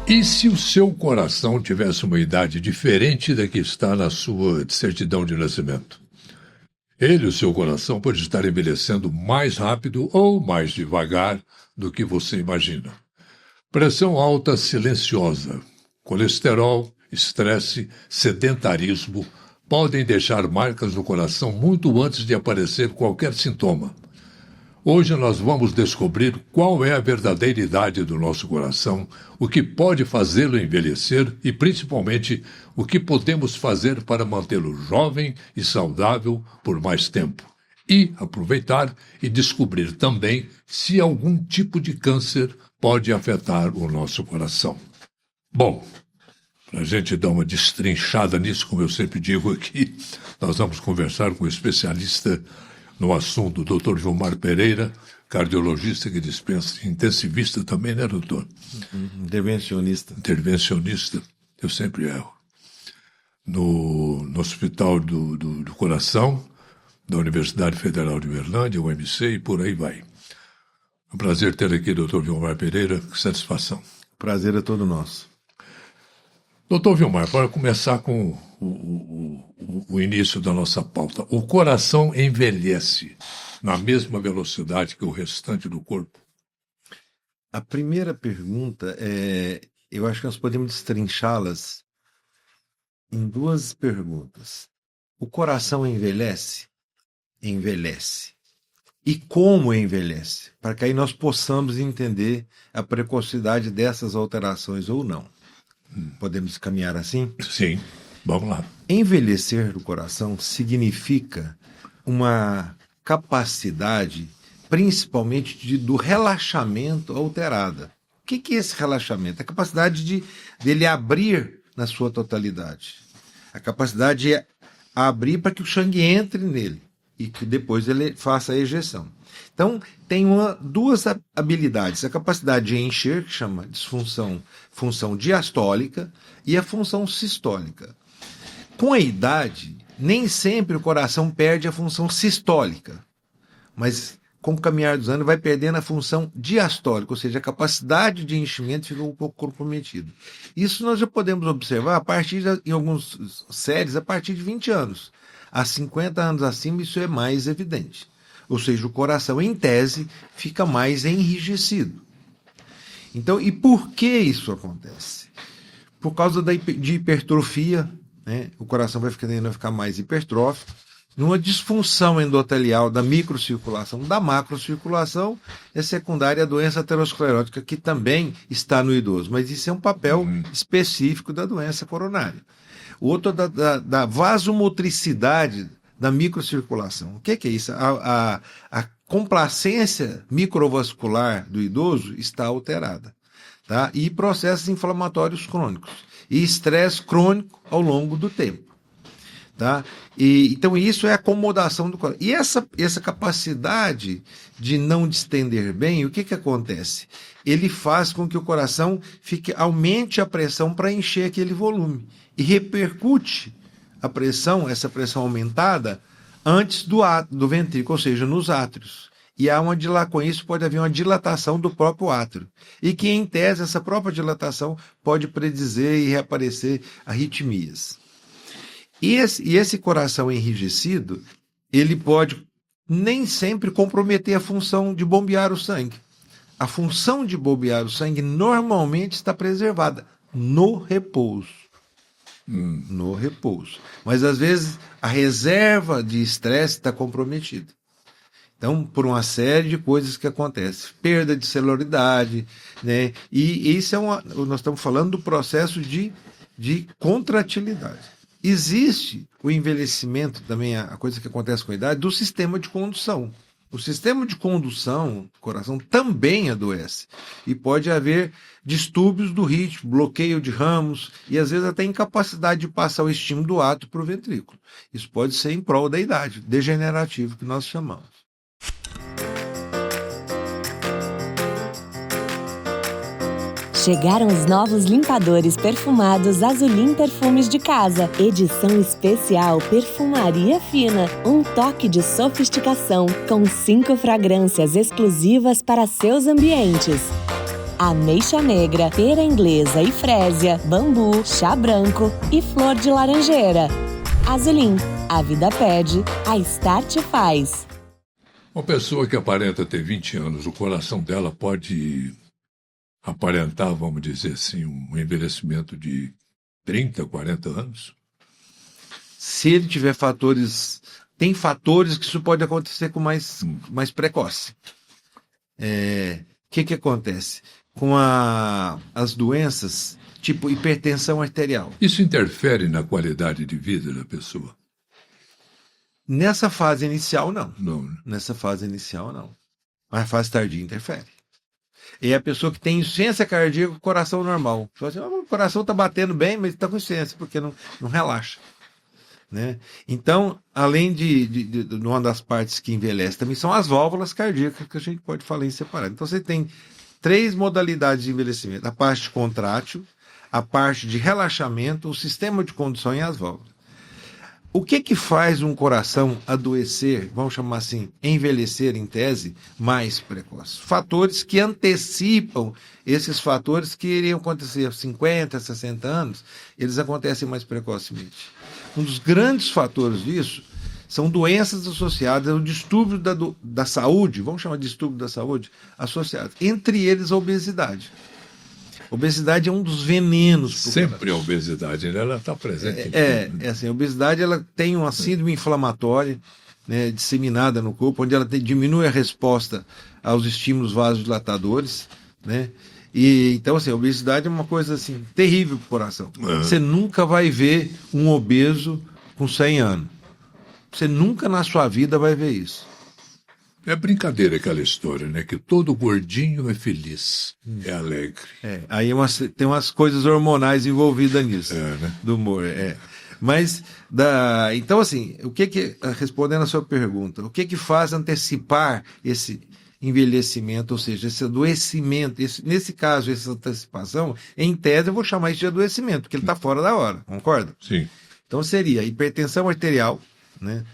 E se o seu coração tivesse uma idade diferente da que está na sua certidão de nascimento? Ele, o seu coração, pode estar envelhecendo mais rápido ou mais devagar do que você imagina. Pressão alta silenciosa, colesterol, estresse, sedentarismo podem deixar marcas no coração muito antes de aparecer qualquer sintoma. Hoje nós vamos descobrir qual é a verdadeira idade do nosso coração, o que pode fazê-lo envelhecer e, principalmente, o que podemos fazer para mantê-lo jovem e saudável por mais tempo. E aproveitar e descobrir também se algum tipo de câncer pode afetar o nosso coração. Bom, para a gente dar uma destrinchada nisso, como eu sempre digo aqui, nós vamos conversar com o especialista no assunto, o Dr. Vilmar Pereira, cardiologista que dispensa, intensivista também, né, doutor? Intervencionista. Intervencionista, eu sempre erro. No Hospital do Coração, da Universidade Federal de Uberlândia, UMC, e por aí vai. É um prazer ter aqui o Dr. Vilmar Pereira, que satisfação. Prazer é todo nosso. Doutor Vilmar, para começar com o início da nossa pauta, o coração envelhece na mesma velocidade que o restante do corpo? A primeira pergunta eu acho que nós podemos destrinchá-las em duas perguntas. O coração envelhece? Envelhece. E como envelhece? Para que aí nós possamos entender a precocidade dessas alterações ou não. Podemos caminhar assim? Sim, vamos lá. Envelhecer do coração significa uma capacidade, principalmente do relaxamento alterada. O que é esse relaxamento? A capacidade dele abrir na sua totalidade. A capacidade de abrir para que o sangue entre nele e que depois ele faça a ejeção. Então, tem duas habilidades. A capacidade de encher, que chama de função diastólica, e a função sistólica. Com a idade, nem sempre o coração perde a função sistólica, mas com o caminhar dos anos vai perdendo a função diastólica, ou seja, a capacidade de enchimento fica um pouco comprometida. Isso nós já podemos observar em algumas séries, a partir de 20 anos. Há 50 anos acima, isso é mais evidente. Ou seja, o coração, em tese, fica mais enrijecido. Então, e por que isso acontece? Por causa de hipertrofia, né? O coração vai ficar mais hipertrófico, numa disfunção endotelial da microcirculação, da macrocirculação, é secundária à doença aterosclerótica, que também está no idoso, mas isso é um papel específico da doença coronária. O outro da vasomotricidade da microcirculação. O que é isso? A complacência microvascular do idoso está alterada. Tá? E processos inflamatórios crônicos. E estresse crônico ao longo do tempo. Tá? Então isso é acomodação do coração. E essa capacidade de não distender bem, o que acontece? Ele faz com que o coração aumente a pressão para encher aquele volume. E repercute essa pressão aumentada, antes do ventrículo, ou seja, nos átrios. E com isso pode haver uma dilatação do próprio átrio. E que, em tese, essa própria dilatação pode predizer e reaparecer arritmias. E esse coração enrijecido, ele pode nem sempre comprometer a função de bombear o sangue. A função de bombear o sangue normalmente está preservada no repouso. No repouso. Mas, às vezes, a reserva de estresse está comprometida. Então, por uma série de coisas que acontecem. Perda de celularidade, né? E isso nós estamos falando do processo de contratilidade. Existe o envelhecimento, também a coisa que acontece com a idade, do sistema de condução. O sistema de condução do coração também adoece. E pode haver distúrbios do ritmo, bloqueio de ramos e, às vezes, até incapacidade de passar o estímulo do átrio para o ventrículo. Isso pode ser em prol da idade, degenerativo, que nós chamamos. Chegaram os novos limpadores perfumados Azulim Perfumes de Casa. Edição especial Perfumaria Fina. Um toque de sofisticação com 5 fragrâncias exclusivas para seus ambientes. ameixa negra, pera inglesa e frésia, bambu, chá branco e flor de laranjeira. Azulim, a vida pede, a Start faz. Uma pessoa que aparenta ter 20 anos, o coração dela pode aparentar, vamos dizer assim, um envelhecimento de 30, 40 anos? Se ele tiver fatores... Tem fatores que isso pode acontecer com mais precoce. Que acontece? Com as doenças, tipo hipertensão arterial. Isso interfere na qualidade de vida da pessoa? Nessa fase inicial, não. Não, né? Nessa fase inicial, não. Mas a fase tardia interfere. E a pessoa que tem insuficiência cardíaca com coração normal. Você fala assim, o coração está batendo bem, mas está com insuficiência, porque não relaxa. Né? Então, além de uma das partes que envelhece, também são as válvulas cardíacas, que a gente pode falar em separado. Então, você tem 3 modalidades de envelhecimento: a parte contrátil, a parte de relaxamento, o sistema de condução e as válvulas. O que faz um coração adoecer, vamos chamar assim, envelhecer em tese, mais precoce? Fatores que antecipam esses fatores que iriam acontecer aos 50, 60 anos, eles acontecem mais precocemente. Um dos grandes fatores disso são doenças associadas ao distúrbio da saúde, vamos chamar de distúrbio da saúde, associados, entre eles a obesidade. Obesidade é um dos venenos. Sempre a obesidade, né? Ela está presente. Assim, a obesidade ela tem uma síndrome inflamatória, né, disseminada no corpo, onde ela diminui a resposta aos estímulos vasodilatadores, né? E então, assim, a obesidade é uma coisa assim terrível para o coração. Você nunca vai ver um obeso com 100 anos. Você nunca na sua vida vai ver isso. É brincadeira aquela história, né? Que todo gordinho é feliz, é alegre. Aí tem umas coisas hormonais envolvidas nisso, né? Do humor. Mas, então, assim, respondendo a sua pergunta, o que faz antecipar esse envelhecimento, ou seja, esse adoecimento, nesse caso, essa antecipação, em tese eu vou chamar isso de adoecimento, porque ele está fora da hora, concorda? Sim. Então seria hipertensão arterial, né?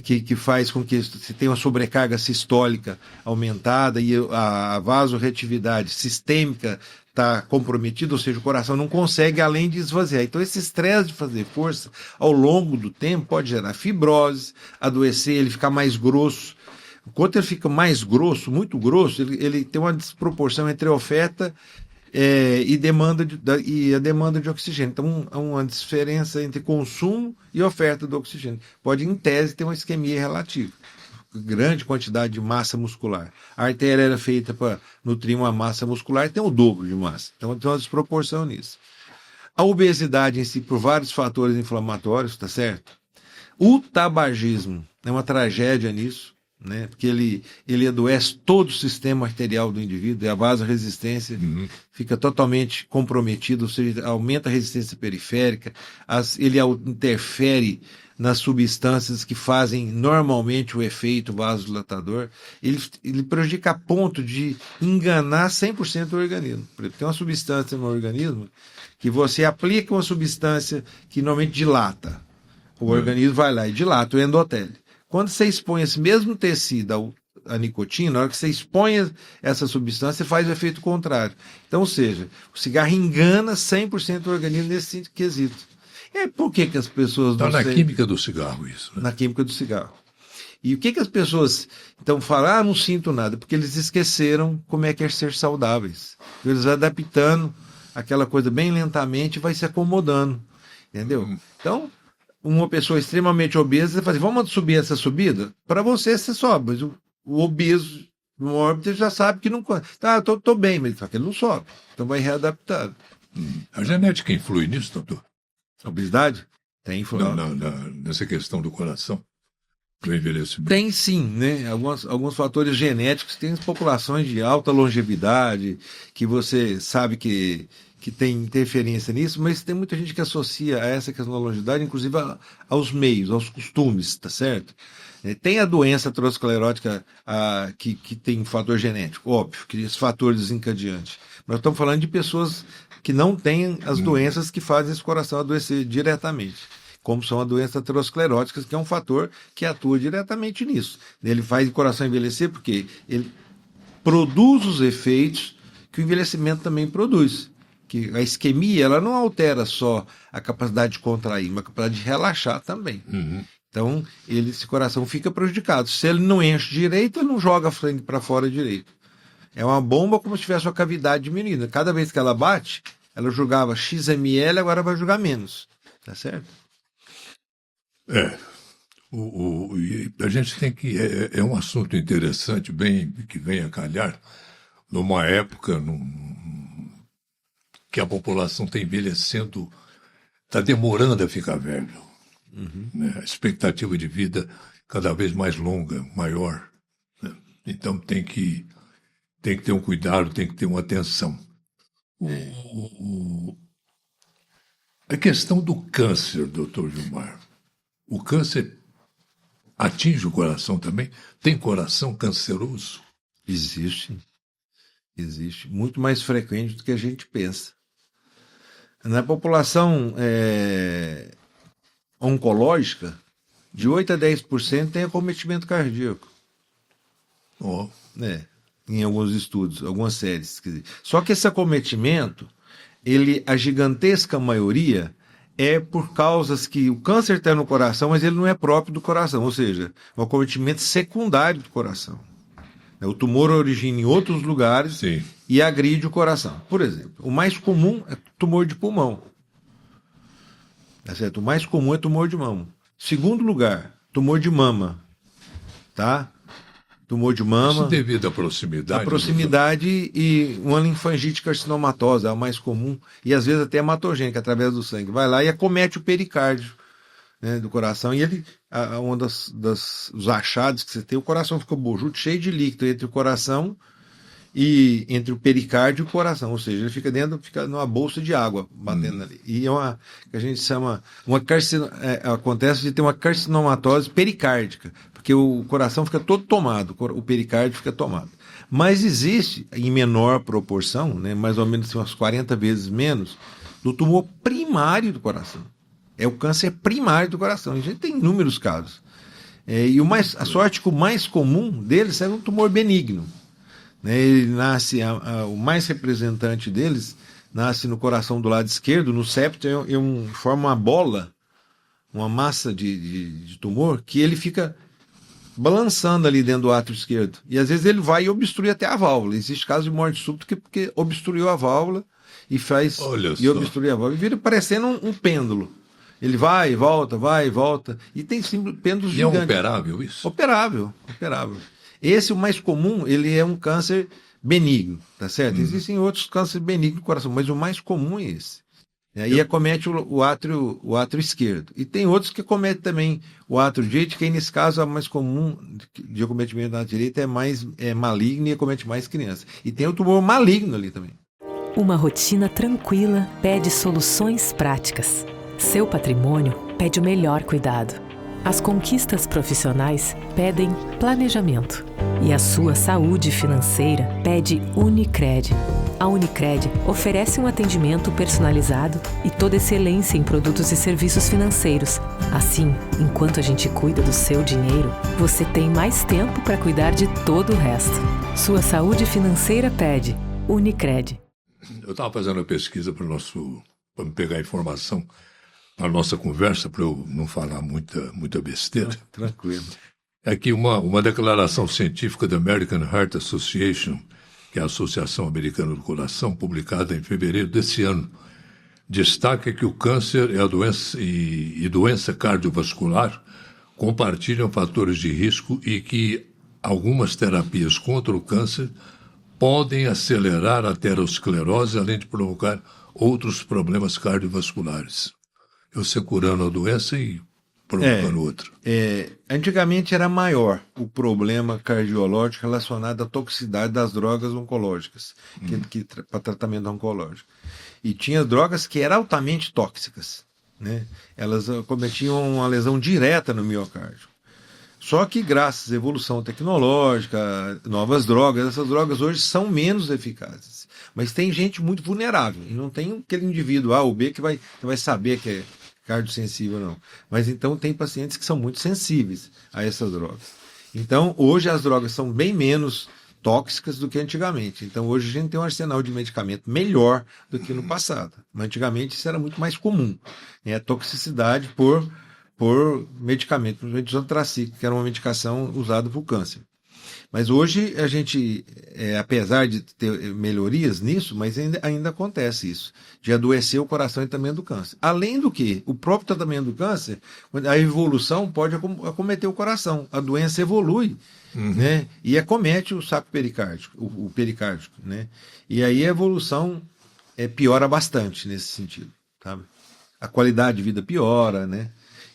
Que faz com que você tenha uma sobrecarga sistólica aumentada e a vasorreatividade sistêmica está comprometida, ou seja, o coração não consegue além de esvaziar. Então esse estresse de fazer força ao longo do tempo pode gerar fibrose, adoecer, ele ficar mais grosso. Enquanto ele fica mais grosso, muito grosso, ele tem uma desproporção entre a oferta e a demanda de oxigênio. Então, há uma diferença entre consumo e oferta do oxigênio. Pode, em tese, ter uma isquemia relativa. Grande quantidade de massa muscular. A artéria era feita para nutrir uma massa muscular e tem o dobro de massa. Então, tem uma desproporção nisso. A obesidade em si, por vários fatores inflamatórios, tá certo? O tabagismo é uma tragédia nisso, né? Porque ele adoece todo o sistema arterial do indivíduo, e a vasorresistência fica totalmente comprometida, ou seja, aumenta a resistência periférica, ele interfere nas substâncias que fazem normalmente o efeito vasodilatador, ele prejudica a ponto de enganar 100% o organismo. Tem uma substância no organismo que você aplica uma substância que normalmente dilata, o organismo vai lá e dilata o endotélio. Quando você expõe esse mesmo tecido à nicotina, na hora que você expõe essa substância, faz o efeito contrário. Então, ou seja, o cigarro engana 100% o organismo nesse quesito. E por que as pessoas não... Está na química do cigarro isso, né? Na química do cigarro. E o que as pessoas então falam? Não sinto nada, porque eles esqueceram como é que é ser saudáveis. Eles vão adaptando aquela coisa bem lentamente e vai se acomodando, entendeu? Então... uma pessoa extremamente obesa, você fala assim, vamos subir essa subida? Para você sobe, mas o obeso no órbita já sabe que não... Tá, eu tô bem, mas ele não sobe. Então vai readaptando. A genética influi nisso, doutor? A obesidade? Tem influência. Nessa questão do coração, do envelhecimento? Tem sim, né? Alguns fatores genéticos, tem populações de alta longevidade, que você sabe que tem interferência nisso, mas tem muita gente que associa a essa questão da longevidade, inclusive aos meios, aos costumes, tá certo? Tem a doença aterosclerótica que tem um fator genético, óbvio, que esses fatores desencadeantes. Nós estamos falando de pessoas que não têm as doenças que fazem esse coração adoecer diretamente, como são as doenças ateroscleróticas, que é um fator que atua diretamente nisso. Ele faz o coração envelhecer porque ele produz os efeitos que o envelhecimento também produz. Que a isquemia, ela não altera só a capacidade de contrair, mas a capacidade de relaxar também. Então, esse coração fica prejudicado. Se ele não enche direito, ele não joga sangue para fora direito. É uma bomba como se tivesse uma cavidade diminuída. Cada vez que ela bate, ela jogava X ml, agora vai jogar menos. Tá certo? E a gente tem que... É um assunto interessante, bem que vem a calhar, numa época que a população está envelhecendo, está demorando a ficar velho. Né? A expectativa de vida cada vez mais longa, maior. Né? Então tem que ter um cuidado, tem que ter uma atenção. A questão do câncer, doutor Gilmar. O câncer atinge o coração também? Tem coração canceroso? Existe. Existe. Muito mais frequente do que a gente pensa. Na população oncológica, de 8 a 10% tem acometimento cardíaco. Em alguns estudos, algumas séries. Quer dizer, só que esse acometimento, a gigantesca maioria, é por causas que o câncer está no coração, mas ele não é próprio do coração, ou seja, é um acometimento secundário do coração. O tumor origina em outros lugares. Sim. E agride o coração. Por exemplo, o mais comum é tumor de pulmão. Tá certo? O mais comum é tumor de mama. Segundo lugar, tumor de mama. Tá? Tumor de mama. Isso devido à proximidade. A proximidade e uma linfangite carcinomatosa é a mais comum. E às vezes até hematogênica, através do sangue. Vai lá e acomete o pericárdio, né, do coração. E ele, um dos achados que você tem, o coração fica bojudo, cheio de líquido entre o coração e entre o pericárdio e o coração, ou seja, ele fica numa bolsa de água batendo ali. E é uma que a gente chama acontece de ter uma carcinomatose pericárdica, porque o coração fica todo tomado, o pericárdio fica tomado. Mas existe, em menor proporção, né, mais ou menos umas 40 vezes menos, do tumor primário do coração. É o câncer primário do coração. A gente tem inúmeros casos. E a sorte que o mais comum deles é um tumor benigno. Ele nasce, o mais representante deles, nasce no coração do lado esquerdo, no septo, forma uma bola, uma massa de tumor, que ele fica balançando ali dentro do átrio esquerdo. E às vezes ele vai e obstrui até a válvula. Existe caso de morte súbita porque obstruiu a válvula e obstrui a válvula. E vira parecendo um pêndulo. Ele vai e volta. E tem pêndulos gigantes. E é operável isso? Operável. Esse, o mais comum, ele é um câncer benigno, tá certo? Existem outros cânceres benignos do coração, mas o mais comum é esse. E aí acomete o átrio esquerdo. E tem outros que acometem também o átrio direito, que aí, nesse caso, a mais comum de acometimento da direita é maligno e acomete mais crianças. E tem o tumor maligno ali também. Uma rotina tranquila pede soluções práticas. Seu patrimônio pede o melhor cuidado. As conquistas profissionais pedem planejamento. E a sua saúde financeira pede Unicred. A Unicred oferece um atendimento personalizado e toda excelência em produtos e serviços financeiros. Assim, enquanto a gente cuida do seu dinheiro, você tem mais tempo para cuidar de todo o resto. Sua saúde financeira pede Unicred. Eu estava fazendo uma pesquisa para me pegar informação para a nossa conversa, para eu não falar muita besteira. Tranquilo. Aqui uma declaração científica da American Heart Association, que é a Associação Americana do Coração, publicada em fevereiro desse ano, destaca que o câncer e a doença cardiovascular compartilham fatores de risco e que algumas terapias contra o câncer podem acelerar a aterosclerose, além de provocar outros problemas cardiovasculares. Você curando a doença e provocando outra. Antigamente era maior o problema cardiológico relacionado à toxicidade das drogas oncológicas, para tratamento oncológico. E tinha drogas que eram altamente tóxicas, né? Elas cometiam uma lesão direta no miocárdio. Só que graças à evolução tecnológica, novas drogas, essas drogas hoje são menos eficazes. Mas tem gente muito vulnerável, e não tem aquele indivíduo A ou B que vai saber que é cardiosensível, não. Mas então tem pacientes que são muito sensíveis a essas drogas. Então, hoje as drogas são bem menos tóxicas do que antigamente. Então, hoje a gente tem um arsenal de medicamento melhor do que no passado. Mas antigamente isso era muito mais comum, né? A toxicidade por medicamento, principalmente isotracíclico, que era uma medicação usada para o câncer. Mas hoje a gente, apesar de ter melhorias nisso, mas ainda acontece isso, de adoecer o coração e também do câncer. Além do que, o próprio tratamento do câncer, a evolução pode acometer o coração, a doença evolui, né? E acomete o saco pericárdico, o pericárdico, né? E aí a evolução piora bastante nesse sentido, sabe? A qualidade de vida piora, né?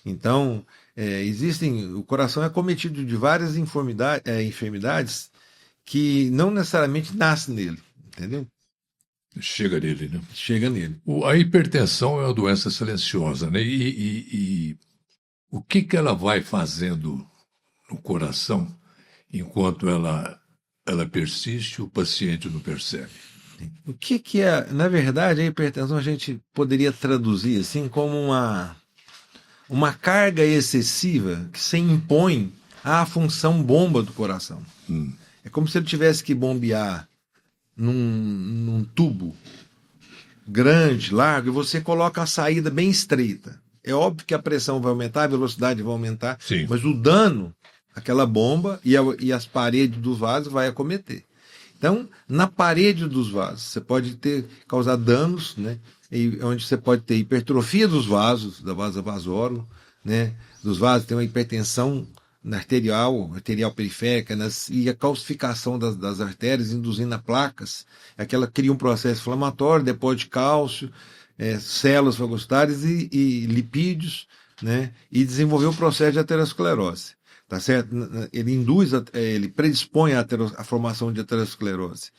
Então, o coração é acometido de várias enfermidades que não necessariamente nascem nele, entendeu? Chega nele, né? Chega nele. A hipertensão é uma doença silenciosa, né? E o que ela vai fazendo no coração enquanto ela persiste e o paciente não percebe? O que é, na verdade, a hipertensão a gente poderia traduzir assim como uma carga excessiva que se impõe à função bomba do coração. É como se ele tivesse que bombear num tubo grande, largo, e você coloca a saída bem estreita. É óbvio que a pressão vai aumentar, a velocidade vai aumentar, Sim. Mas o dano, aquela bomba e as paredes dos vasos vai acometer. Então, na parede dos vasos, você pode causar danos, né? Onde você pode ter hipertrofia dos vasos, da vasa vasórum, né? Dos vasos, tem uma hipertensão arterial periférica, e a calcificação das artérias, induzindo a placas, aquela cria um processo inflamatório, depósito de cálcio, células fagocitares e lipídios, né? E desenvolveu o processo de aterosclerose. Tá certo? Ele predispõe à formação de aterosclerose.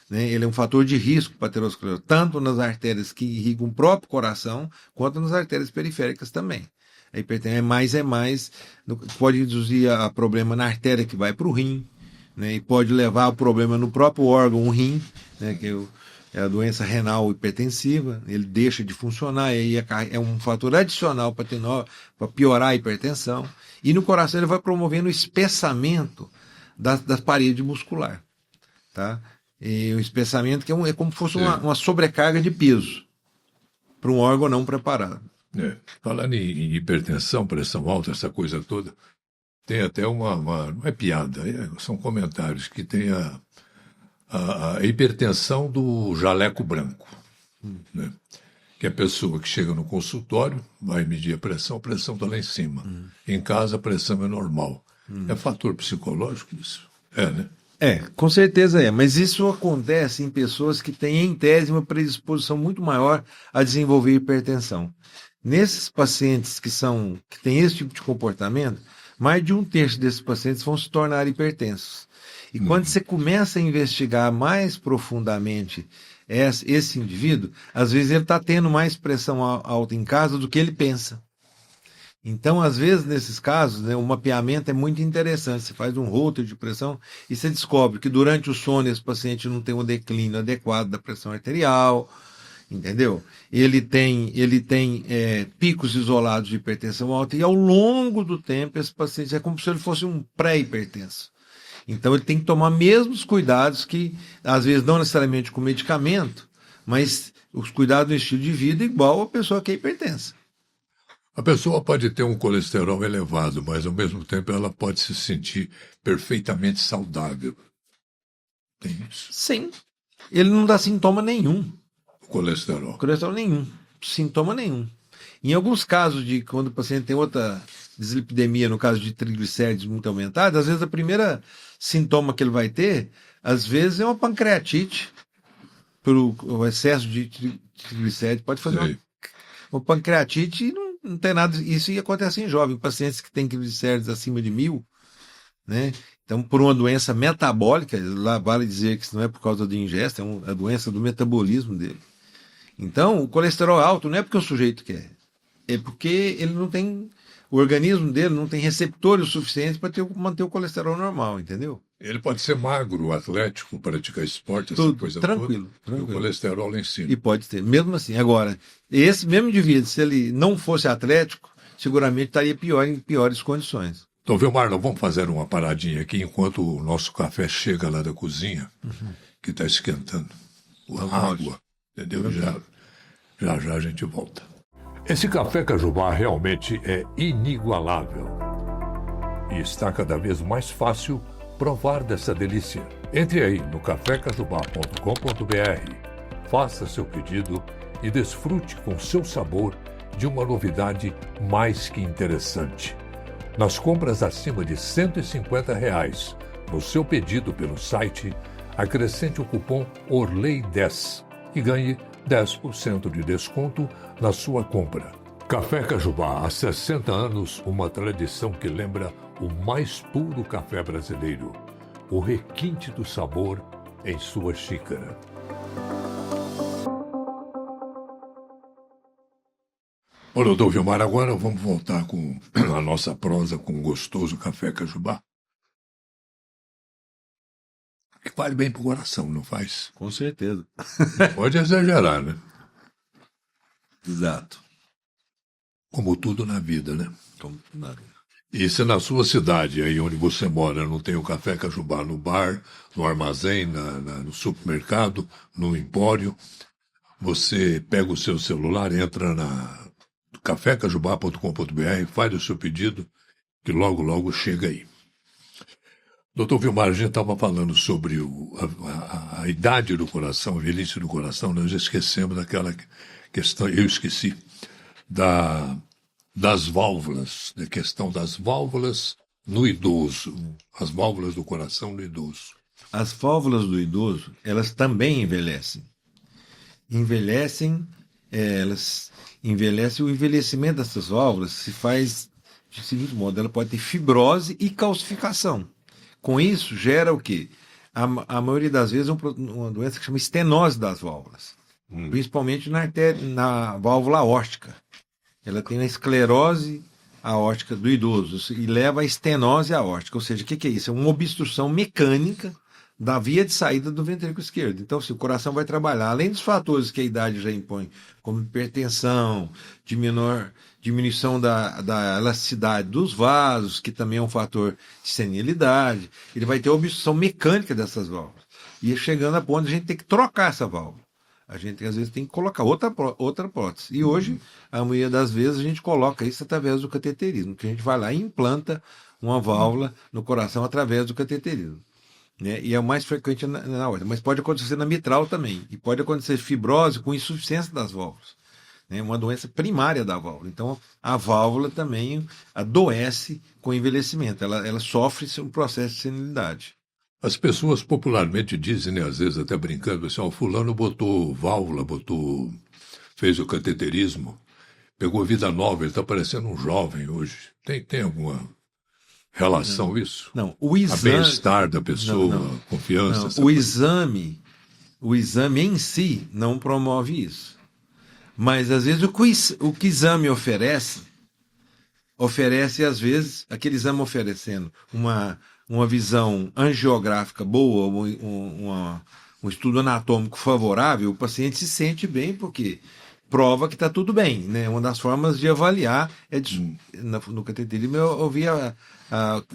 Né? Ele é um fator de risco para a aterosclerose, tanto nas artérias que irrigam o próprio coração, quanto nas artérias periféricas também. A hipertensão é mais, pode induzir a problema na artéria que vai para o rim, né? E pode levar ao problema no próprio órgão, o rim, né? Que é a doença renal hipertensiva, ele deixa de funcionar, e aí é um fator adicional para piorar a hipertensão. E no coração ele vai promovendo o espessamento das paredes musculares. Tá? E o espessamento que é como se fosse uma sobrecarga de peso para um órgão não preparado. Falando em hipertensão, pressão alta, essa coisa toda, tem até não é piada, são comentários que tem a hipertensão do jaleco branco. Né? Que a pessoa que chega no consultório vai medir a pressão está lá em cima. Em casa a pressão é normal. É fator psicológico isso? Né? Com certeza é, mas isso acontece em pessoas que têm, em tese, uma predisposição muito maior a desenvolver hipertensão. Nesses pacientes que têm esse tipo de comportamento, mais de 1/3 desses pacientes vão se tornar hipertensos. E quando você começa a investigar mais profundamente esse indivíduo, às vezes ele está tendo mais pressão alta em casa do que ele pensa. Então, às vezes, nesses casos, né, o mapeamento é muito interessante. Você faz um holter de pressão e você descobre que durante o sono esse paciente não tem um declínio adequado da pressão arterial, entendeu? Ele tem picos isolados de hipertensão alta, e ao longo do tempo esse paciente é como se ele fosse um pré-hipertenso. Então ele tem que tomar mesmos cuidados que, às vezes, não necessariamente com medicamento, mas os cuidados do estilo de vida igual a pessoa que é hipertensa. A pessoa pode ter um colesterol elevado, mas ao mesmo tempo ela pode se sentir perfeitamente saudável. Tem isso? Sim. Ele não dá sintoma nenhum. O colesterol. Colesterol nenhum. Sintoma nenhum. Em alguns casos, quando o paciente tem outra dislipidemia, no caso de triglicérides muito aumentados, às vezes a primeira sintoma que ele vai ter, às vezes é uma pancreatite, pelo excesso de triglicérides. Pode fazer uma pancreatite e não tem nada. Isso acontece em jovens, pacientes que têm triglicérides acima de 1.000, né? Então, por uma doença metabólica, lá vale dizer que isso não é por causa de ingesta, é a doença do metabolismo dele. Então, o colesterol alto não é porque o sujeito quer, é porque ele não tem, o organismo dele não tem receptores suficientes para manter o colesterol normal, entendeu? Ele pode ser magro, atlético, praticar esporte, essa coisa tranquilo, toda, e o colesterol lá em cima. E pode ter, mesmo assim. Agora, esse mesmo indivíduo, se ele não fosse atlético, seguramente estaria em piores condições. Então, Vilmar, nós vamos fazer uma paradinha aqui enquanto o nosso café chega lá da cozinha, que está esquentando. A água, entendeu? Já a gente volta. Esse café Cajubá realmente é inigualável. E está cada vez mais fácil provar dessa delícia. Entre aí no cafecajubá.com.br, faça seu pedido e desfrute com seu sabor de uma novidade mais que interessante. Nas compras acima de R$ 150 no seu pedido pelo site, acrescente o cupom ORLEI10 e ganhe 10% de desconto na sua compra. Café Cajubá, há 60 anos, uma tradição que lembra o mais puro café brasileiro, o requinte do sabor em sua xícara. Ô, doutor Vilmar, agora vamos voltar com a nossa prosa com o gostoso café Cajubá. Que faz bem pro coração, não faz? Com certeza. Pode exagerar, né? Exato. Como tudo na vida, né? Como nada. E se na sua cidade, aí onde você mora, não tem o café Cajubá no bar, no armazém, no supermercado, no empório, você pega o seu celular, entra na cafecajubá.com.br, faz o seu pedido, que logo, logo chega aí. Doutor Vilmar, a gente estava falando sobre a idade do coração, a velhice do coração, nós esquecemos daquela questão, eu esqueci, das válvulas, da questão das válvulas no idoso, as válvulas do coração no idoso. As válvulas do idoso, elas também envelhecem. Elas envelhecem, o envelhecimento dessas válvulas se faz de seguinte modo, ela pode ter fibrose e calcificação. Com isso, gera o quê? A maioria das vezes uma doença que chama estenose das válvulas, principalmente na válvula aórtica. Ela tem a esclerose aórtica do idoso e leva à estenose aórtica. Ou seja, o que é isso? É uma obstrução mecânica da via de saída do ventrículo esquerdo. Então, se o coração vai trabalhar, além dos fatores que a idade já impõe, como hipertensão, diminuição da elasticidade dos vasos, que também é um fator de senilidade, ele vai ter obstrução mecânica dessas válvulas. E chegando a ponto de a gente ter que trocar essa válvula. A gente, às vezes, tem que colocar outra prótese. E hoje, a maioria das vezes, a gente coloca isso através do cateterismo, que a gente vai lá e implanta uma válvula no coração através do cateterismo. Né? E é o mais frequente na aorta. Mas pode acontecer na mitral também. E pode acontecer fibrose com insuficiência das válvulas. Né? Uma doença primária da válvula. Então, a válvula também adoece com o envelhecimento. Ela sofre um processo de senilidade. As pessoas popularmente dizem, né, às vezes até brincando, assim, o fulano botou válvula, fez o cateterismo, pegou vida nova, ele está parecendo um jovem hoje. Tem alguma relação isso? Não, o exame... A bem-estar da pessoa, a confiança... O exame em si não promove isso. Mas, às vezes, o que o exame oferece, às vezes, aquele exame oferecendo uma visão angiográfica boa, um estudo anatômico favorável, o paciente se sente bem porque prova que está tudo bem. Né? Uma das formas de avaliar é no cateterismo eu ouvi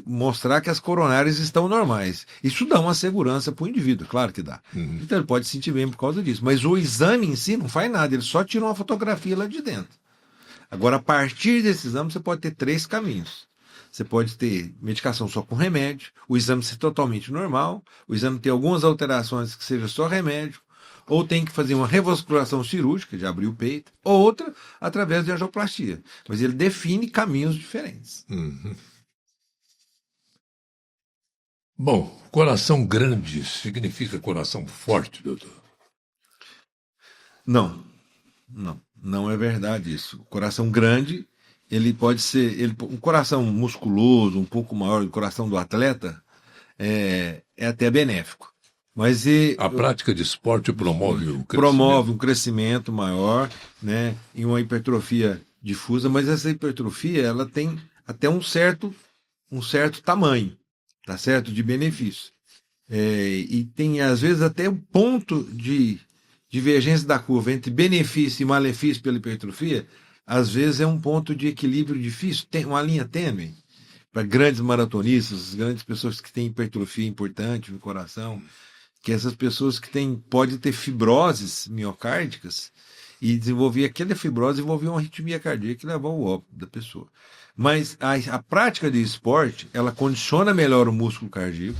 mostrar que as coronárias estão normais. Isso dá uma segurança para o indivíduo, claro que dá. Então ele pode se sentir bem por causa disso. Mas o exame em si não faz nada, ele só tira uma fotografia lá de dentro. Agora, a partir desse exame, você pode ter 3 caminhos. Você pode ter medicação só com remédio, o exame ser totalmente normal, o exame ter algumas alterações que seja só remédio, ou tem que fazer uma revascularização cirúrgica, de abrir o peito, ou outra através de angioplastia. Mas ele define caminhos diferentes. Bom, coração grande significa coração forte, doutor? Não é verdade isso. O coração grande... ele pode ser, um coração musculoso, um pouco maior do coração do atleta, é até benéfico. Mas a prática de esporte promove o crescimento. Promove um crescimento maior, né, e uma hipertrofia difusa, mas essa hipertrofia ela tem até um certo tamanho, tá certo, de benefício. E tem, às vezes, até um ponto de divergência da curva entre benefício e malefício pela hipertrofia. Às vezes é um ponto de equilíbrio difícil, tem uma linha tênue, para grandes maratonistas, grandes pessoas que têm hipertrofia importante no coração, que essas pessoas que podem ter fibroses miocárdicas e desenvolver aquela fibrose, desenvolver uma arritmia cardíaca e levar ao óbito da pessoa. Mas a prática de esporte, ela condiciona melhor o músculo cardíaco,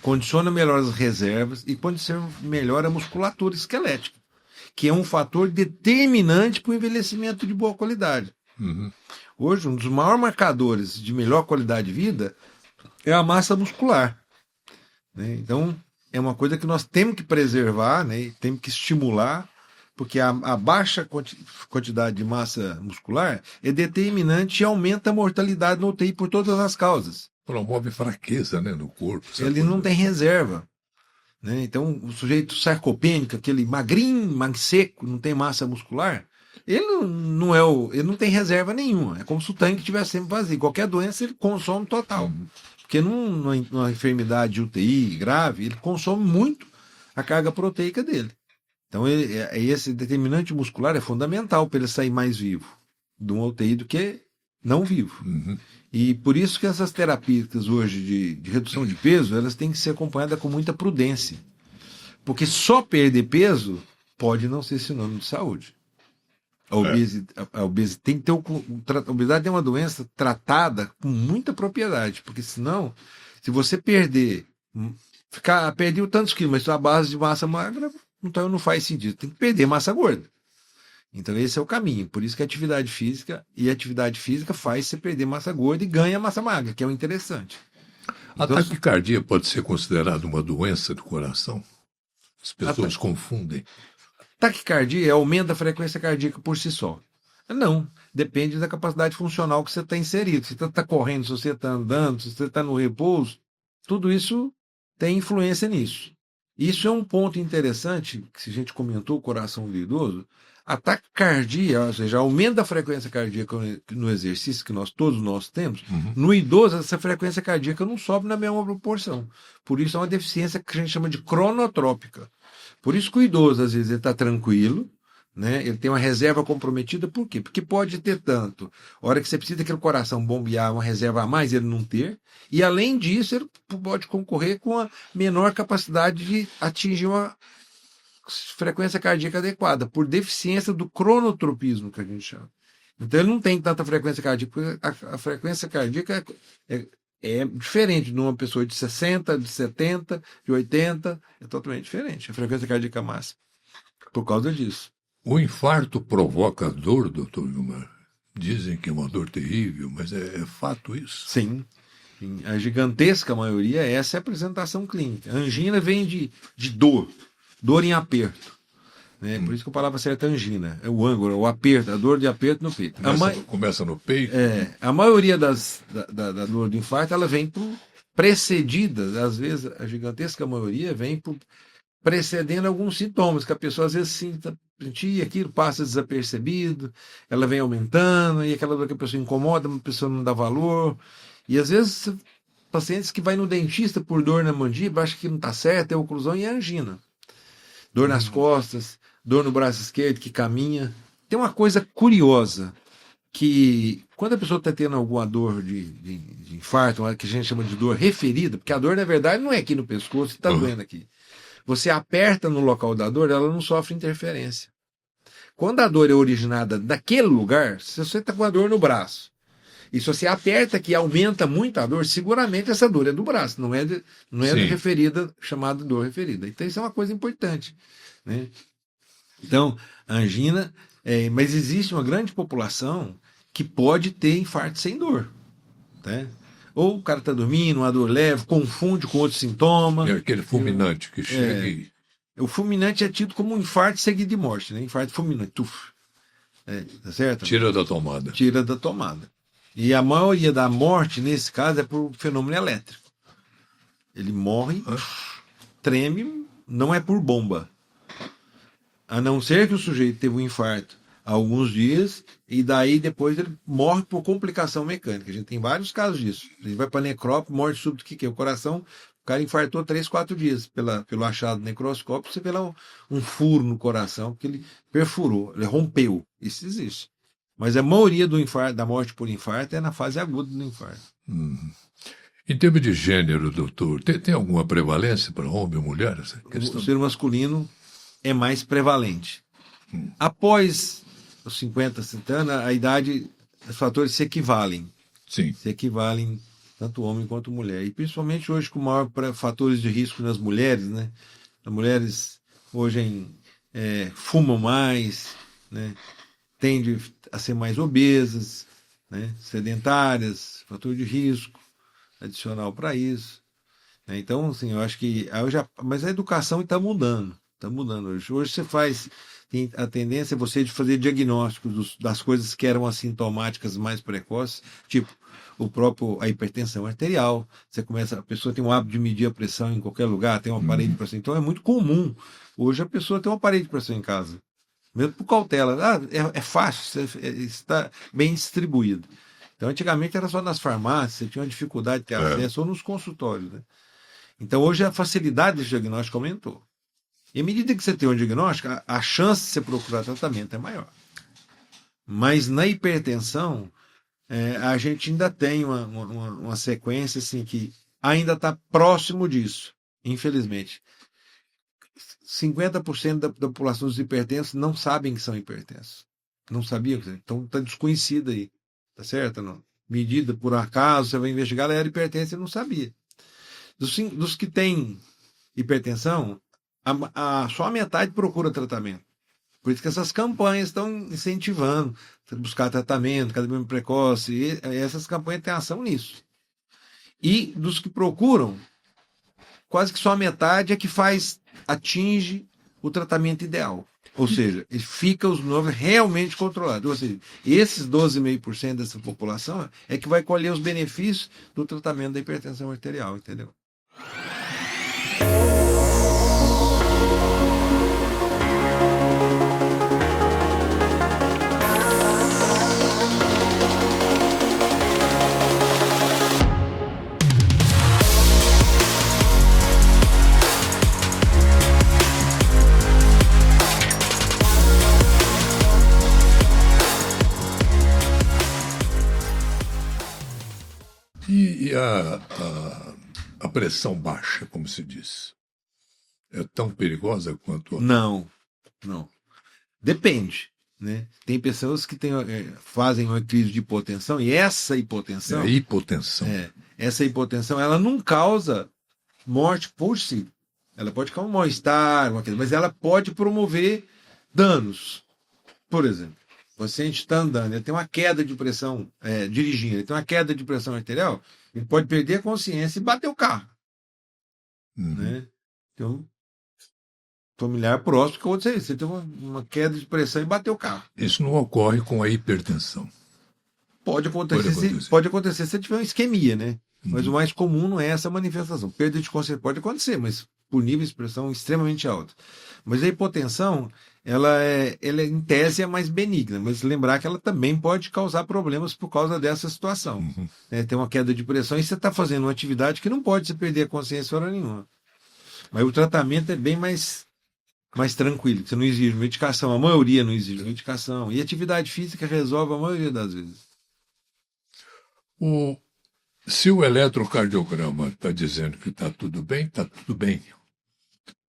condiciona melhor as reservas e condiciona melhor a musculatura esquelética, que é um fator determinante para o envelhecimento de boa qualidade. Uhum. Hoje, um dos maiores marcadores de melhor qualidade de vida é a massa muscular, né? Então, é uma coisa que nós temos que preservar, né? E temos que estimular, porque a baixa quantidade de massa muscular é determinante e aumenta a mortalidade no UTI por todas as causas. Promove fraqueza, né, no corpo. Ele não tem reserva, né? Então, o sujeito sarcopênico, aquele magrinho, mais seco, não tem massa muscular, ele ele não tem reserva nenhuma. É como se o tanque estivesse sempre vazio. Qualquer doença ele consome total. Porque numa enfermidade de UTI grave, ele consome muito a carga proteica dele. Então, esse determinante muscular é fundamental para ele sair mais vivo de uma UTI do que não vivo. Uhum. E por isso que essas terapias hoje de redução de peso, elas têm que ser acompanhadas com muita prudência. Porque só perder peso pode não ser sinônimo de saúde. A obesidade tem que ter a obesidade é uma doença tratada com muita propriedade, porque senão, se você perder tantos quilos, mas a base de massa magra, então não faz sentido. Tem que perder massa gorda. Então esse é o caminho. Por isso que a atividade física faz você perder massa gorda e ganha massa magra, que é o interessante. A taquicardia pode ser considerada uma doença do coração? As pessoas confundem. Taquicardia é aumento da frequência cardíaca por si só. Não, depende da capacidade funcional que você está inserido. Se você está correndo, se você está andando, se você está no repouso, tudo isso tem influência nisso. Isso é um ponto interessante, que se a gente comentou o coração do idoso, a taquicardia, ou seja, aumento da frequência cardíaca no exercício que todos nós temos, no idoso essa frequência cardíaca não sobe na mesma proporção. Por isso é uma deficiência que a gente chama de cronotrópica. Por isso que o idoso, às vezes, ele está tranquilo, né? Ele tem uma reserva comprometida, por quê? Porque pode ter tanto. A hora que você precisa daquele coração bombear uma reserva a mais, ele não ter. E, além disso, ele pode concorrer com a menor capacidade de atingir uma frequência cardíaca adequada, por deficiência do cronotropismo, que a gente chama. Então, ele não tem tanta frequência cardíaca, porque a frequência cardíaca é diferente de uma pessoa de 60, de 70, de 80, é totalmente diferente. A frequência cardíaca máxima. Por causa disso. O infarto provoca dor, doutor Gilmar? Dizem que é uma dor terrível, mas é fato isso? Sim. A gigantesca maioria, essa é a apresentação clínica. A angina vem de dor em aperto. Né? Por isso que a palavra certa é angina. É o ângulo, o aperto, a dor de aperto no peito. Começa no peito? A maioria da dor do infarto, ela vem precedida, às vezes a maioria vem precedendo alguns sintomas, que a pessoa às vezes sentia aquilo, passa desapercebido, ela vem aumentando, e aquela dor que a pessoa incomoda, a pessoa não dá valor. E às vezes, pacientes que vai no dentista por dor na mandíbula, acha que não está certo, é oclusão e é angina. Dor nas costas, dor no braço esquerdo que caminha. Tem uma coisa curiosa, que quando a pessoa está tendo alguma dor de infarto, que a gente chama de dor referida, porque a dor, na verdade, não é aqui no pescoço, está doendo aqui. Você aperta no local da dor, ela não sofre interferência. Quando a dor é originada daquele lugar, se você está com a dor no braço, e se você aperta que aumenta muito a dor, seguramente essa dor é do braço, não é referida, chamada dor referida. Então isso é uma coisa importante, né? Então, a angina, mas existe uma grande população que pode ter infarto sem dor, né? Ou o cara está dormindo, uma dor leve, confunde com outro sintoma. É aquele fulminante que chega e... O fulminante é tido como um infarto seguido de morte, né? Infarto fulminante, tá certo? Tira da tomada. Tira da tomada. E a maioria da morte, nesse caso, é por fenômeno elétrico. Ele morre, treme, não é por bomba. A não ser que o sujeito teve um infarto há alguns dias, e daí depois ele morre por complicação mecânica. A gente tem vários casos disso. A gente vai para necrópole, morte súbita, o que é? O coração, o cara infartou 3, 4 dias pelo achado necroscópio, você vê lá um furo no coração, porque ele perfurou, ele rompeu. Isso existe. Mas a maioria do infarto, da morte por infarto é na fase aguda do infarto. Em termos de gênero, doutor, tem alguma prevalência para homem ou mulher? Essa questão? O ser masculino é mais prevalente. Após os 50, 60 anos, a idade, os fatores se equivalem. Sim. Se equivalem tanto homem quanto mulher. E principalmente hoje com maior fatores de risco nas mulheres, né? As mulheres hoje fumam mais, né? Tendem a ser mais obesas, né? Sedentárias, fator de risco adicional para isso. Né? Então, assim, eu acho que... Mas a educação está mudando. Está mudando hoje. Hoje você tem a tendência você de fazer diagnósticos das coisas que eram assintomáticas mais precoces, tipo a hipertensão arterial. A pessoa tem um hábito de medir a pressão em qualquer lugar, tem um aparelho de pressão. Então é muito comum hoje a pessoa ter um aparelho de pressão em casa. Mesmo por cautela. É fácil, está bem distribuído. Então, antigamente era só nas farmácias, você tinha uma dificuldade de ter acesso, ou nos consultórios. Né? Então, hoje a facilidade desse diagnóstico aumentou. E à medida que você tem um diagnóstico, a chance de você procurar tratamento é maior. Mas na hipertensão, a gente ainda tem uma sequência assim, que ainda está próximo disso, infelizmente. 50% da população dos hipertensos não sabem que são hipertensos. Não sabiam. Então está desconhecido aí. Tá certo? Não? Medida por acaso, você vai investigar, ela era hipertensa e não sabia. Dos que têm hipertensão, só a metade procura tratamento. Por isso que essas campanhas estão incentivando você buscar tratamento, tratamento precoce, e essas campanhas têm ação nisso. E dos que procuram, quase que só a metade é que atinge o tratamento ideal. Ou seja, fica os novos realmente controlados. Ou seja, esses 12,5% dessa população é que vai colher os benefícios do tratamento da hipertensão arterial, entendeu? E a pressão baixa, como se diz, é tão perigosa quanto... Não. Depende. Né? Tem pessoas que fazem uma crise de hipotensão, e essa hipotensão... Essa hipotensão, ela não causa morte por si. Ela pode causar um mal-estar, mas ela pode promover danos. Por exemplo, o paciente está andando, ele tem uma queda de pressão, dirigindo, ele tem uma queda de pressão arterial, ele pode perder a consciência e bater o carro. Né? Então, familiar próximo, que aconteceu isso. Você tem uma queda de pressão e bateu o carro. Isso não ocorre com a hipertensão. Pode acontecer se você tiver uma isquemia, né? Mas o mais comum não é essa manifestação. Perda de consciência pode acontecer, mas por nível de pressão extremamente alto. Mas a hipotensão, ela em tese é mais benigna, mas lembrar que ela também pode causar problemas por causa dessa situação. Tem uma queda de pressão e você está fazendo uma atividade que não pode se perder a consciência hora nenhuma. Mas o tratamento é bem mais tranquilo, você não exige medicação, a maioria não exige medicação, e atividade física resolve a maioria das vezes. Se o eletrocardiograma está dizendo que está tudo bem, está tudo bem.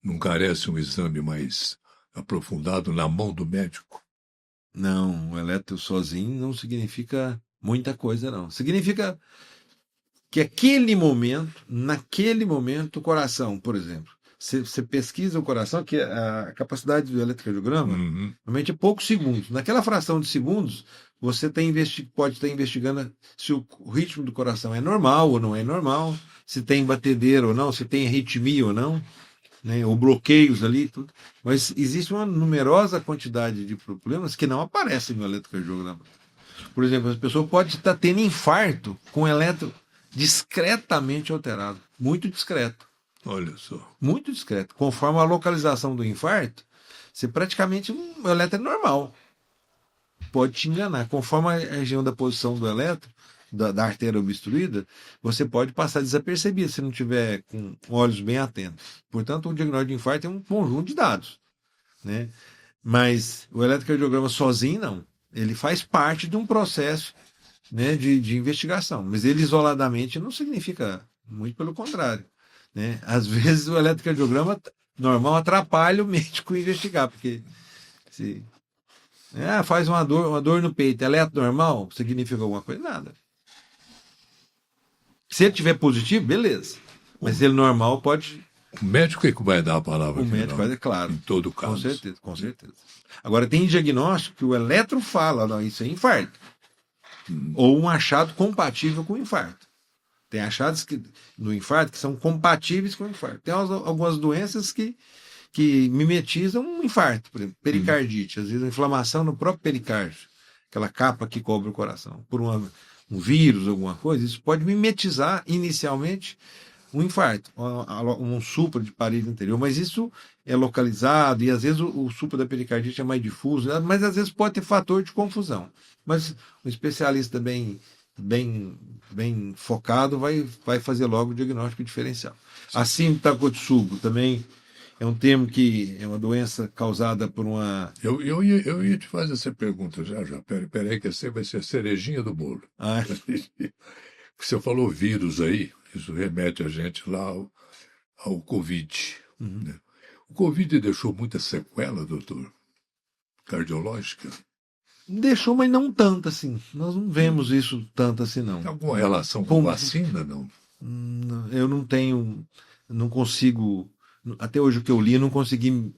Não carece um exame mais aprofundado na mão do médico? Não, o eletro sozinho não significa muita coisa, não. Significa que naquele momento, o coração, por exemplo, você pesquisa o coração, que a capacidade do eletrocardiograma normalmente é poucos segundos. Naquela fração de segundos, você pode estar investigando se o ritmo do coração é normal ou não é normal, se tem batedeira ou não, se tem arritmia ou não, né, ou bloqueios ali, tudo. Mas existe uma numerosa quantidade de problemas que não aparecem no eletrocardiograma. Por exemplo, a pessoa pode estar tendo infarto com o eletro discretamente alterado, muito discreto. Olha só. Muito discreto. Conforme a localização do infarto, você praticamente o eletro é normal. Pode te enganar. Conforme a região da posição do eletro, da artéria obstruída, você pode passar desapercebido se não tiver com olhos bem atentos. Portanto, o diagnóstico de infarto é um conjunto de dados. Né? Mas o eletrocardiograma sozinho, não. Ele faz parte de um processo, né, de investigação. Mas ele isoladamente não significa, muito pelo contrário. Né? Às vezes o eletrocardiograma normal atrapalha o médico investigar, porque se faz uma dor no peito, eletro normal, significa alguma coisa? Nada. Se ele tiver positivo, beleza. Mas se ele normal, pode... O médico é que vai dar a palavra. O médico vai dar, claro. Em todo caso. Com certeza, com certeza. Agora, tem diagnóstico que o eletro fala, não, isso é infarto. Ou um achado compatível com o infarto. Tem achados no infarto que são compatíveis com o infarto. Tem algumas doenças que mimetizam um infarto, por exemplo, pericardite, às vezes uma inflamação no próprio pericárdio, aquela capa que cobre o coração, por um vírus, alguma coisa, isso pode mimetizar inicialmente um infarto, um supra de parede anterior, mas isso é localizado e às vezes o supra da pericardite é mais difuso, mas às vezes pode ter fator de confusão. Mas um especialista bem focado vai fazer logo o diagnóstico diferencial. A síndrome Takotsubo também é um termo que é uma doença causada por uma... Eu ia te fazer essa pergunta já. Peraí que essa vai ser a cerejinha do bolo. Você falou vírus aí, isso remete a gente lá ao Covid. Né? O Covid deixou muita sequela, doutor? Cardiológica? Deixou, mas não tanto assim. Nós não vemos isso tanto assim, não. Tem alguma relação com vacina, não? Eu não consigo... Até hoje o que eu li, eu não consegui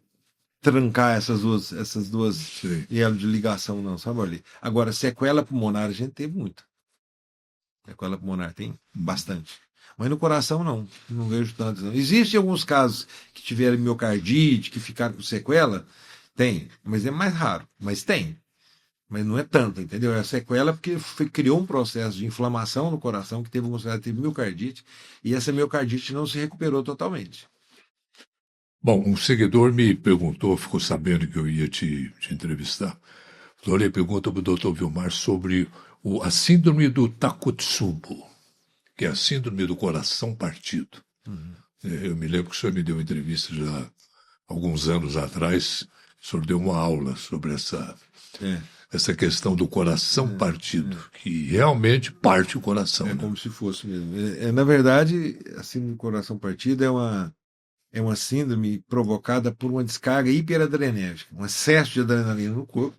trancar essas duas elos de ligação, não, sabe, Orly? Agora, sequela pulmonar a gente teve muita. Sequela pulmonar tem bastante. Mas no coração não vejo tanto. Não. Existem alguns casos que tiveram miocardite, que ficaram com sequela? Tem, mas é mais raro. Mas tem. Mas não é tanto, entendeu? É sequela porque criou um processo de inflamação no coração, que teve alguns casos que teve miocardite, e essa miocardite não se recuperou totalmente. Bom, um seguidor me perguntou, ficou sabendo que eu ia te entrevistar. Ele pergunta para o doutor Vilmar sobre a síndrome do Takotsubo, que é a síndrome do coração partido. Eu me lembro que o senhor me deu uma entrevista já há alguns anos atrás, o senhor deu uma aula sobre essa questão do coração partido, que realmente parte o coração. É como se fosse mesmo. Na verdade, a síndrome do coração partido é uma síndrome provocada por uma descarga hiperadrenérgica, um excesso de adrenalina no corpo,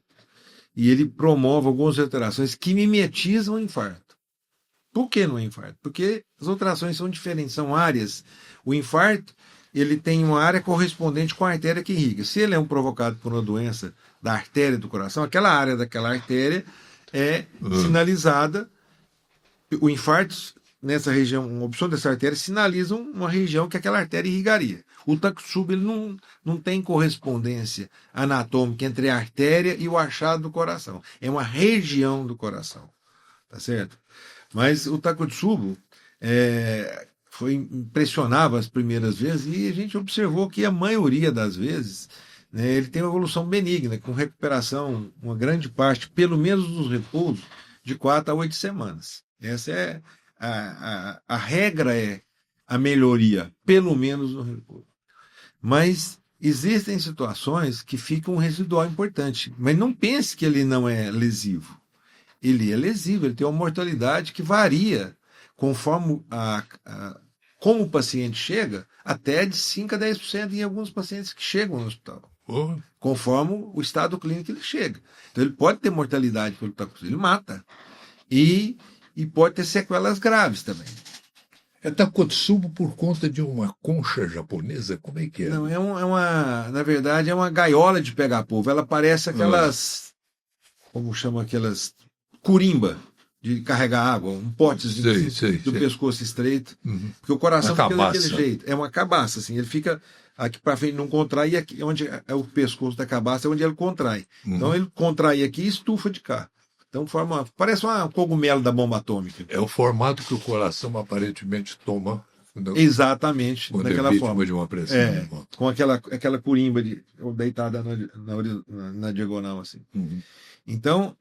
e ele promove algumas alterações que mimetizam o infarto. Por que não é infarto? Porque as alterações são diferentes, são áreas. O infarto, ele tem uma área correspondente com a artéria que irriga. Se ele é provocado por uma doença da artéria do coração, aquela área daquela artéria é sinalizada, o infarto nessa região, uma opção dessa artéria sinaliza uma região que aquela artéria irrigaria. O Takotsubo ele não tem correspondência anatômica entre a artéria e o achado do coração. É uma região do coração. Tá certo? Mas o Takotsubo impressionava as primeiras vezes e a gente observou que a maioria das vezes, né, ele tem uma evolução benigna, com recuperação, uma grande parte, pelo menos dos repousos, de 4 a 8 semanas. Essa é a regra, é a melhoria, pelo menos no repouso. Mas existem situações que ficam um residual importante. Mas não pense que ele não é lesivo. Ele é lesivo, ele tem uma mortalidade que varia conforme como o paciente chega, até de 5% a 10% em alguns pacientes que chegam no hospital. Conforme o estado clínico que ele chega. Então ele pode ter mortalidade pelo Takotsubo, ele mata. E pode ter sequelas graves também. É Takotsubo por conta de uma concha japonesa? Como é que é? Não, na verdade, é uma gaiola de pegar polvo. Ela parece aquelas, como chama aquelas, curimba de carregar água, um potezinho do pescoço estreito. Porque o coração fica daquele jeito. É uma cabaça, assim. Ele fica aqui para frente, não contrai, e aqui onde é o pescoço da cabaça é onde ele contrai. Então ele contrai aqui e estufa de cá. Então parece um cogumelo da bomba atômica. É o formato que o coração aparentemente toma. Exatamente, daquela forma. De uma pressão. Com aquela corimba deitada na diagonal assim. Então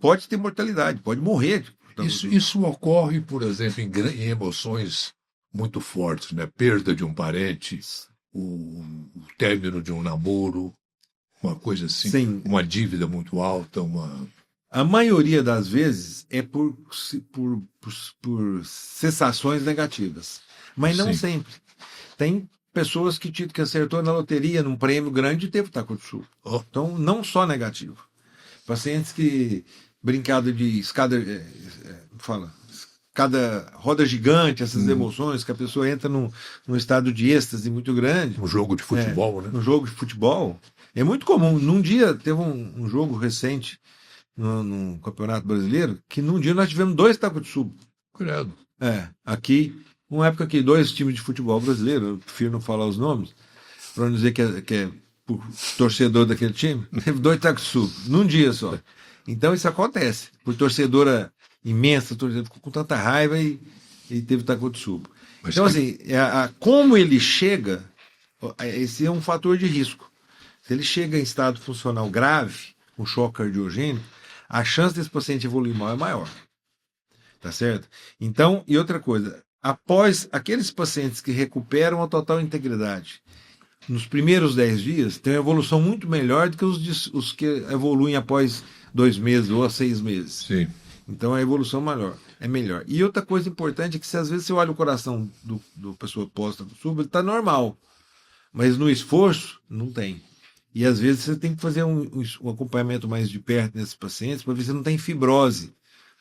pode ter mortalidade, pode morrer. Isso ocorre, por exemplo, em emoções muito fortes, né? Perda de um parente, o término de um namoro. Uma coisa assim, Sim. uma dívida muito alta, A maioria das vezes é por sensações negativas. Mas não Sim. sempre. Tem pessoas que acertou na loteria, num prêmio grande, e teve Takotsubo. Oh. Então, não só negativo. Pacientes que brincado de escada, cada roda gigante, essas emoções, que a pessoa entra num estado de êxtase muito grande. um jogo de futebol, né? Um jogo de futebol. É muito comum. Num dia, teve um jogo recente no Campeonato Brasileiro, que num dia nós tivemos 2 Takotsubo. Credo. Aqui, uma época que 2 times de futebol brasileiro, eu prefiro não falar os nomes, para não dizer que é por torcedor daquele time, teve 2 Takotsubo, num dia só. Então isso acontece. Por torcedora imensa, torcedora ficou com tanta raiva e teve Takotsubo. Então, assim, como ele chega, esse é um fator de risco. Se ele chega em estado funcional grave, um choque cardiogênico, a chance desse paciente evoluir mal é maior. Tá certo? Então, e outra coisa, após aqueles pacientes que recuperam a total integridade, nos primeiros 10 dias, tem uma evolução muito melhor do que os que evoluem após 2 meses ou 6 meses. Sim. Então, a evolução é melhor. E outra coisa importante é que, se às vezes você olha o coração do pessoa pós-Takotsubo, ele está normal, mas no esforço, não tem. E às vezes você tem que fazer um acompanhamento mais de perto nesses pacientes para ver se não tem fibrose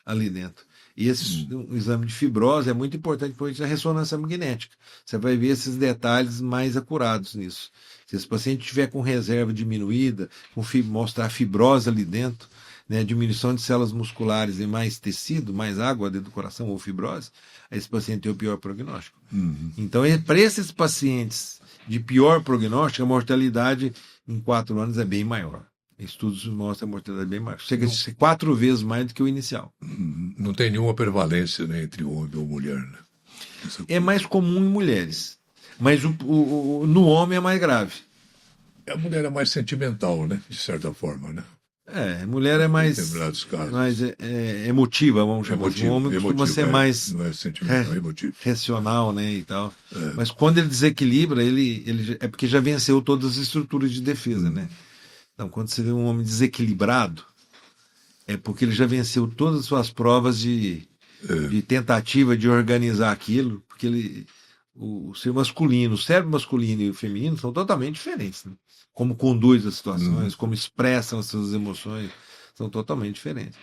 ali dentro. E o exame de fibrose é muito importante para a ressonância magnética. Você vai ver esses detalhes mais acurados nisso. Se esse paciente tiver com reserva diminuída, mostrar a fibrose ali dentro, né, diminuição de células musculares e mais tecido, mais água dentro do coração ou fibrose, esse paciente tem o pior prognóstico. Então, para esses pacientes de pior prognóstico, a mortalidade em 4 anos é bem maior. Estudos mostram a mortalidade bem maior. Chega a ser 4 vezes mais do que o inicial. Não tem nenhuma prevalência, né, entre homem ou mulher, né? É mais comum em mulheres. Mas no homem é mais grave. A mulher é mais sentimental, né? De certa forma, né? Mulher é mais, Em determinados casos. mais emotiva, vamos chamar assim. O homem costuma ser mais não é sentimental, é emotivo. racional, né, e tal. Mas quando ele desequilibra, ele é porque já venceu todas as estruturas de defesa, né? Então, quando você vê um homem desequilibrado, é porque ele já venceu todas as suas provas de tentativa de organizar aquilo, porque o ser masculino, o cérebro masculino e o feminino são totalmente diferentes, né? Como conduz as situações, como expressam as suas emoções, são totalmente diferentes.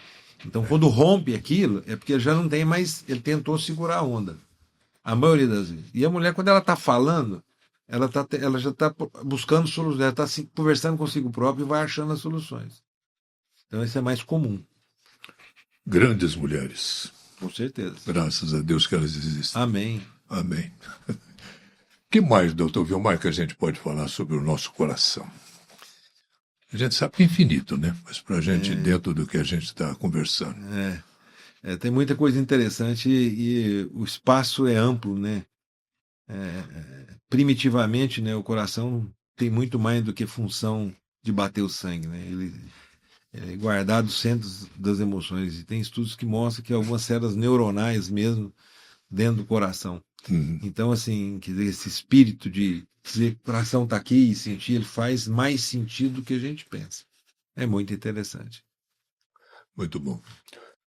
Então, quando rompe aquilo, é porque já não tem mais, ele tentou segurar a onda, a maioria das vezes. E a mulher, quando ela está falando, ela já está buscando soluções, ela está conversando consigo própria e vai achando as soluções. Então, isso é mais comum. Grandes mulheres. Com certeza. Graças a Deus que elas existem. Amém. Amém. O que mais, doutor Vilmar, que a gente pode falar sobre o nosso coração? A gente sabe que é infinito, né? Mas para a gente, dentro do que a gente está conversando. Tem muita coisa interessante e o espaço é amplo, né? Primitivamente, né, o coração tem muito mais do que função de bater o sangue, né? Ele é guardado centros das emoções. E tem estudos que mostram que algumas células neuronais mesmo dentro do coração. Então, assim, quer dizer, esse espírito de dizer que o coração está aqui e sentir, ele faz mais sentido do que a gente pensa. É muito interessante. Muito bom.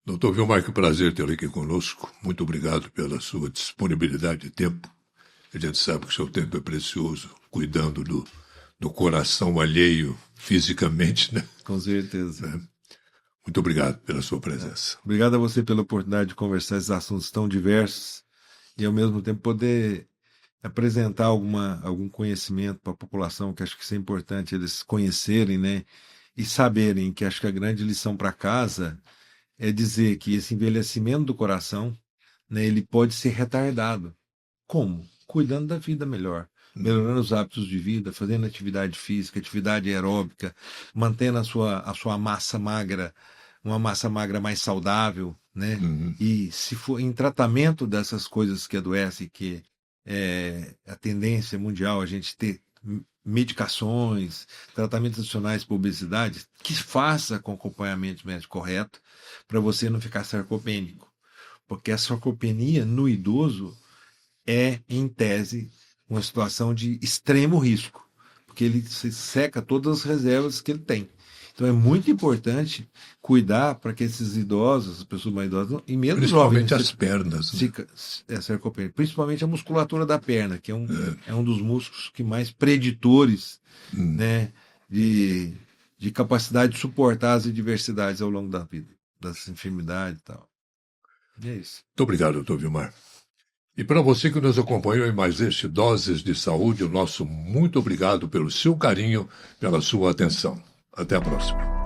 Doutor Vilmar, que prazer tê-lo aqui conosco. Muito obrigado pela sua disponibilidade de tempo. A gente sabe que o seu tempo é precioso, cuidando do coração alheio fisicamente, né? Com certeza. Muito obrigado pela sua presença. Obrigado a você pela oportunidade de conversar esses assuntos tão diversos e, ao mesmo tempo, poder apresentar algum conhecimento para a população, que acho que isso é importante eles conhecerem, né? E saberem que acho que a grande lição para casa é dizer que esse envelhecimento do coração, né, ele pode ser retardado. Como? Cuidando da vida melhor, melhorando os hábitos de vida, fazendo atividade física, atividade aeróbica, mantendo a sua massa magra, uma massa magra mais saudável, né? E se for em tratamento dessas coisas que adoecem, que é a tendência mundial a gente ter medicações, tratamentos adicionais para obesidade, que faça com acompanhamento médico correto, para você não ficar sarcopênico. Porque a sarcopenia no idoso é, em tese, uma situação de extremo risco. porque ele seca todas as reservas que ele tem. Então é muito importante cuidar para que esses idosos, as pessoas mais idosas, e mesmo Principalmente jovens, as pernas. Né? Sarcopenia, principalmente a musculatura da perna, que é um dos músculos que mais preditores, né, de capacidade de suportar as adversidades ao longo da vida, das enfermidades e tal. E é isso. Muito obrigado, doutor Vilmar. E para você que nos acompanhou em mais este Doses de Saúde, o nosso muito obrigado pelo seu carinho, pela sua atenção. Até a próxima.